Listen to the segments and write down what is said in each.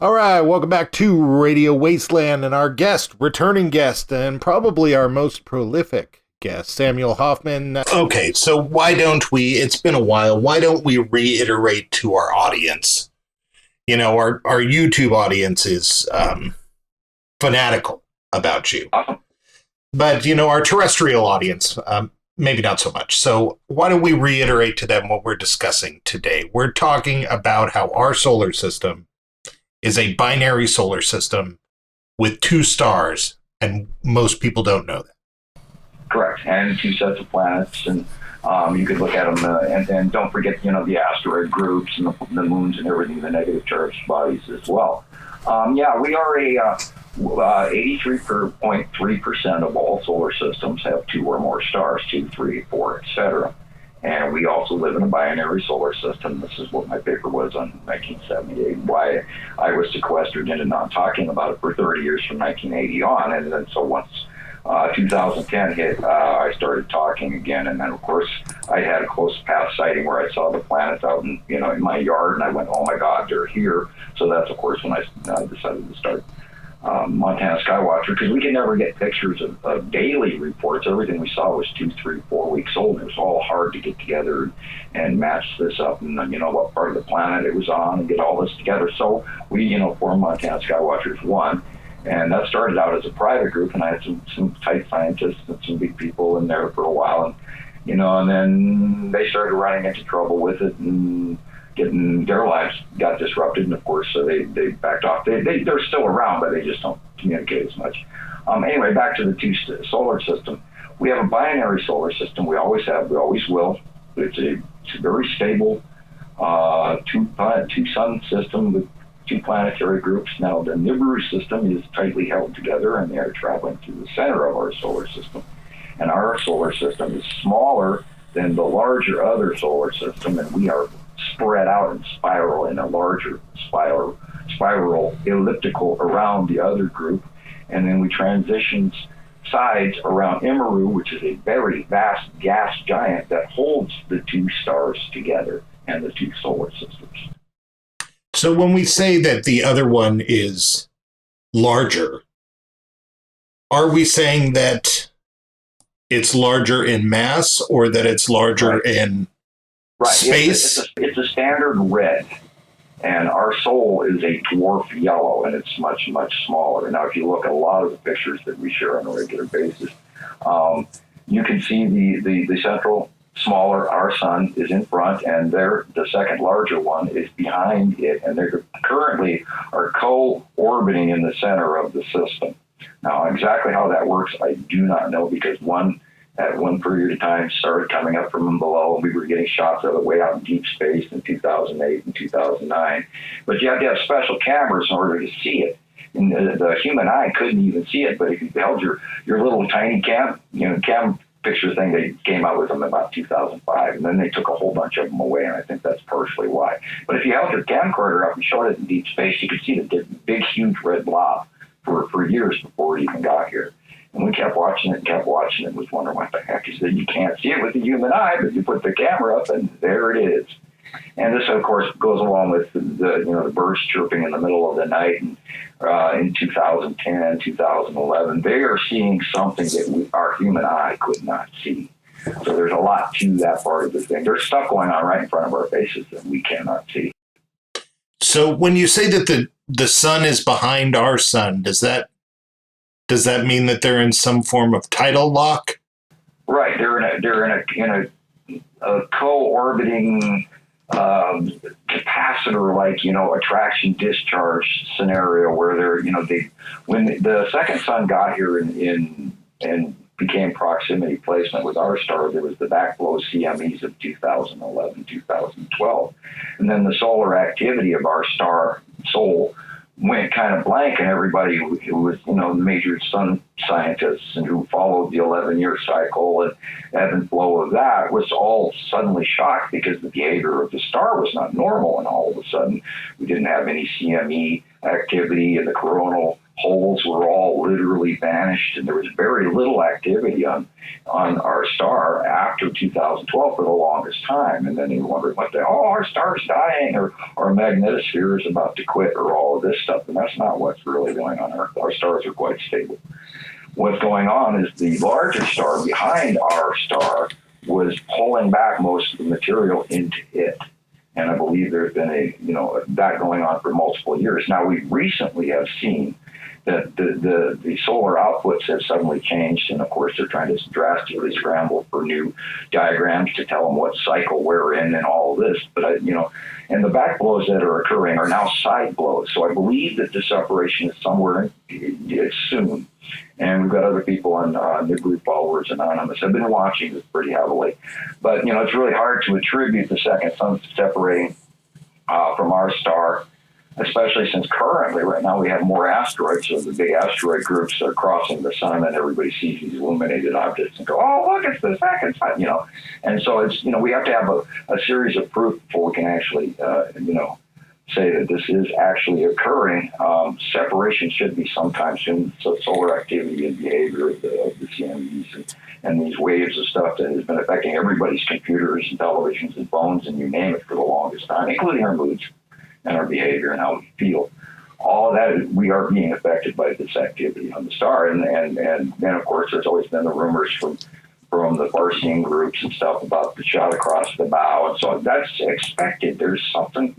All right, welcome back to Radio Wasteland, and our guest, returning guest, and probably our most prolific guest, Samuel Hofman. Okay, so why don't we, it's been a while, why don't we reiterate to our audience? You know, our YouTube audience is fanatical about you. But, you know, our terrestrial audience, maybe not so much. So why don't we reiterate to them what we're discussing today? We're talking about how our solar system is a binary solar system with two stars, and most people don't know that. Correct, and two sets of planets, and you could look at them, and don't forget, you know, the asteroid groups and the moons and everything, the negative charged bodies as well. Yeah, we are a 83.3% of all solar systems have two or more stars, 2, 3, 4, etc. And we also live in a binary solar system. This is what my paper was on 1978, why I was sequestered into not talking about it for 30 years from 1980 on. And then so once 2010 hit, I started talking again. And then, of course, I had a close path sighting where I saw the planets out in my yard, and I went, oh, my God, they're here. So that's, of course, when I decided to start Montana Skywatcher, because we could never get pictures of daily reports. Everything we saw was 2, 3, 4 weeks old. It was all hard to get together and match this up and what part of the planet it was on and get all this together. So we formed Montana Skywatchers 1, and that started out as a private group, and I had some tight scientists and some big people in there for a while, and then they started running into trouble with it, and their lives got disrupted, and of course, so they backed off. They're still around, but they just don't communicate as much. Anyway, back to the two solar system. We have a binary solar system. We always have. We always will. It's a very stable two sun system with two planetary groups. Now, the Nibiru system is tightly held together, and they are traveling through the center of our solar system. And our solar system is smaller than the larger other solar system, and we are spread out and spiral in a larger spiral elliptical around the other group. And then we transition sides around Nibiru, which is a very vast gas giant that holds the two stars together and the two solar systems. So when we say that the other one is larger, are we saying that it's larger in mass or that it's larger in space? It's a standard red, and our Sol is a dwarf yellow, and it's much, much smaller. Now, if you look at a lot of the pictures that we share on a regular basis, you can see the central smaller, our sun, is in front, and the second larger one is behind it, and they currently are co-orbiting in the center of the system. Now, exactly how that works, I do not know, because one at one period of time started coming up from below, and we were getting shots of it way out in deep space in 2008 and 2009. But you have to have special cameras in order to see it. And the human eye couldn't even see it, but if you held your little tiny cam picture thing, they came out with them in about 2005, and then they took a whole bunch of them away, and I think that's partially why. But if you held your camcorder up and showed it in deep space, you could see the big, huge red blob for years before it even got here. And we kept watching it and was wondering what the heck is that. You can't see it with the human eye, but you put the camera up and there it is. And this, of course, goes along with the birds chirping in the middle of the night. And in 2010, 2011, they are seeing something that our human eye could not see. So there's a lot to that part of the thing. There's stuff going on right in front of our faces that we cannot see. So when you say that the sun is behind our sun, does that mean that they're in some form of tidal lock? Right, they're in a co-orbiting capacitor, like attraction discharge scenario, where when the second sun got here and became proximity placement with our star, there was the backflow CMEs of 2011, 2012, and then the solar activity of our star Sol went kind of blank, and everybody who was, major sun scientists and who followed the 11-year cycle and ebb and flow of that was all suddenly shocked because the behavior of the star was not normal, and all of a sudden we didn't have any CME activity, and the coronal Holes were all literally vanished, and there was very little activity on our star after 2012 for the longest time. And then you wonder our star's dying, or our magnetosphere is about to quit, or all of this stuff. And that's not what's really going on. Our stars are quite stable. What's going on is the larger star behind our star was pulling back most of the material into it. And I believe there's been that going on for multiple years. Now, we recently have seen that the solar outputs have suddenly changed. And of course, they're trying to drastically scramble for new diagrams to tell them what cycle we're in and all of this. But, and the back blows that are occurring are now side blows. So I believe that this operation is somewhere soon. And we've got other people on Nibiru Followers Anonymous. I've been watching this pretty heavily. But, it's really hard to attribute the second sun separating from our star, especially since currently, right now, we have more asteroids. So the big asteroid groups are crossing the sun, and everybody sees these illuminated objects and go, oh, look, it's the second sun, And so it's, we have to have a series of proof before we can actually, say that this is actually occurring. Separation should be sometime soon. So solar activity and behavior of the CMEs and these waves of stuff that has been affecting everybody's computers and televisions and phones and you name it for the longest time, including our moods and our behavior and how we feel. All of that, we are being affected by this activity on the star. And then, of course, there's always been the rumors from the far-seeing groups and stuff about the shot across the bow. And so that's expected. There's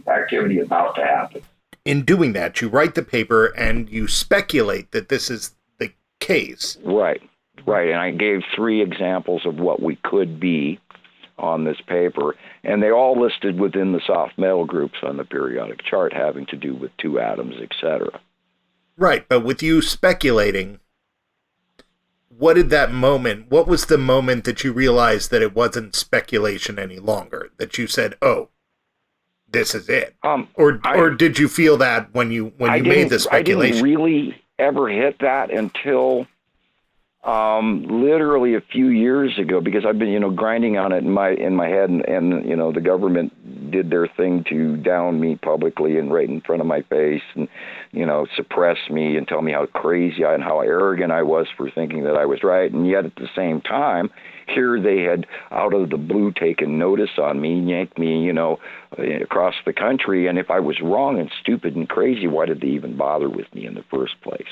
activity about to happen. In doing that, you write the paper and you speculate that this is the case. Right. And I gave 3 examples of what we could be on this paper, and they all listed within the soft metal groups on the periodic chart having to do with 2 atoms, etc. Right, but with you speculating, what was the moment that you realized that it wasn't speculation any longer? That you said, oh, this is it? Or did you feel that when you made the speculation? I didn't really ever hit that until literally a few years ago, because I've been, grinding on it in my head, and the government did their thing to down me publicly and right in front of my face, and suppress me and tell me how crazy and how arrogant I was for thinking that I was right. And yet at the same time, here they had out of the blue taken notice on me, yanked me, across the country. And if I was wrong and stupid and crazy, why did they even bother with me in the first place?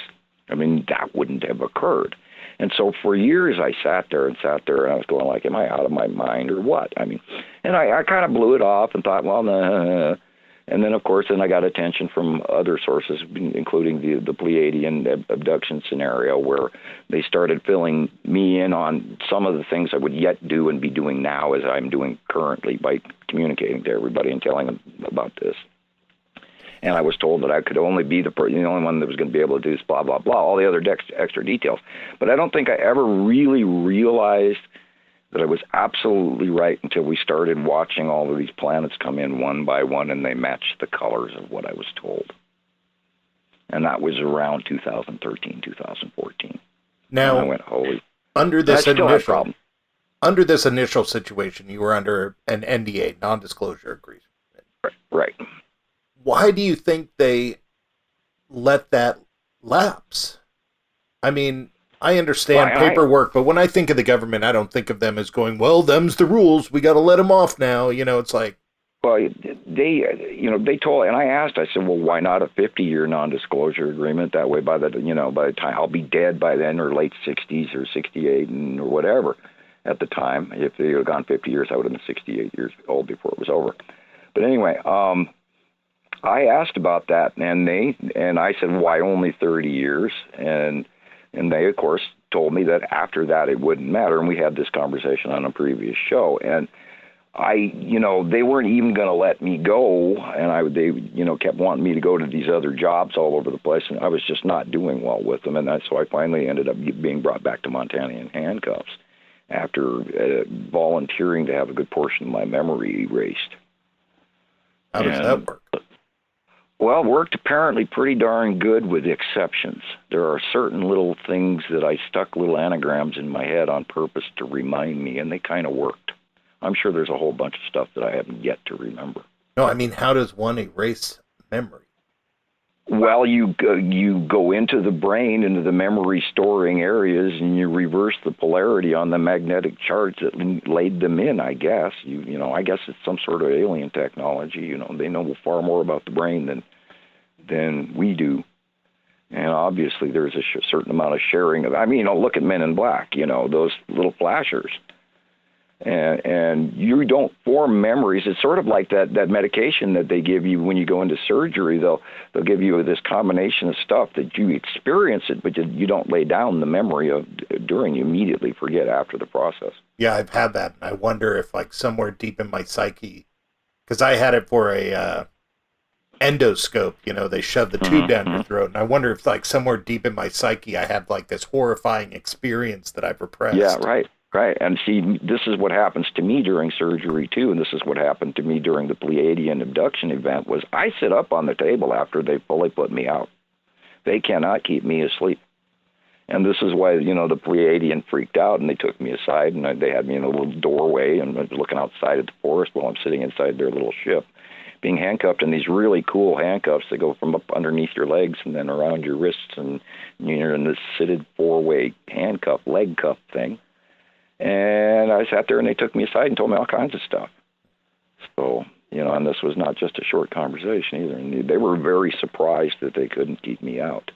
I mean, that wouldn't have occurred. And so for years I sat there, and I was going like, am I out of my mind or what? I mean, and I kind of blew it off and thought, well, nah. And then, of course, I got attention from other sources, including the Pleiadian abduction scenario, where they started filling me in on some of the things I would yet do and be doing now as I'm doing currently by communicating to everybody and telling them about this. And I was told that I could only be the only one that was going to be able to do this, blah, blah, blah, all the other extra details. But I don't think I ever really realized that I was absolutely right until we started watching all of these planets come in one by one, and they matched the colors of what I was told. And that was around 2013, 2014. Now, and I went, holy, under this initial situation, you were under an NDA, non-disclosure agreement. Right. Why do you think they let that lapse? I mean, I understand paperwork, but when I think of the government, I don't think of them as going, well, them's the rules. We got to let them off now. It's like. Well, they told, and I asked, I said, well, why not a 50-year non-disclosure agreement? That way, by the time I'll be dead by then, or late 60s or 68 or whatever at the time. If they had gone 50 years, I would have been 68 years old before it was over. But anyway, I asked about that, and I said, why only 30 years? And they, of course, told me that after that it wouldn't matter. And we had this conversation on a previous show. And they weren't even going to let me go. And they kept wanting me to go to these other jobs all over the place. And I was just not doing well with them. And so I finally ended up being brought back to Montana in handcuffs after volunteering to have a good portion of my memory erased. How does that work? Well, it worked apparently pretty darn good with exceptions. There are certain little things that I stuck little anagrams in my head on purpose to remind me, and they kind of worked. I'm sure there's a whole bunch of stuff that I haven't yet to remember. No, I mean, how does one erase memory? Well, you go into the brain, into the memory storing areas, and you reverse the polarity on the magnetic charts that laid them in. I guess I guess it's some sort of alien technology. They know far more about the brain than we do, and obviously there's a certain amount of sharing of. I mean, look at Men in Black. Those little flashers. And you don't form memories. It's sort of like that medication that they give you when you go into surgery. They'll give you this combination of stuff that you experience it, but you don't lay down the memory of during. You immediately forget after the process. Yeah, I've had that. And I wonder if, like, somewhere deep in my psyche, because I had it for a endoscope. They shove the tube down your throat, and I wonder if, like, somewhere deep in my psyche, I had like this horrifying experience that I've repressed. Yeah, right. Right, and see, this is what happens to me during surgery, too, and this is what happened to me during the Pleiadian abduction event, was I sit up on the table after they fully put me out. They cannot keep me asleep. And this is why, the Pleiadian freaked out, and they took me aside, and they had me in a little doorway, and looking outside at the forest while I'm sitting inside their little ship, being handcuffed in these really cool handcuffs that go from up underneath your legs and then around your wrists, and you're in this seated four-way handcuff, leg cuff thing. And I sat there, and they took me aside and told me all kinds of stuff. So, and this was not just a short conversation either. And they were very surprised that they couldn't keep me out.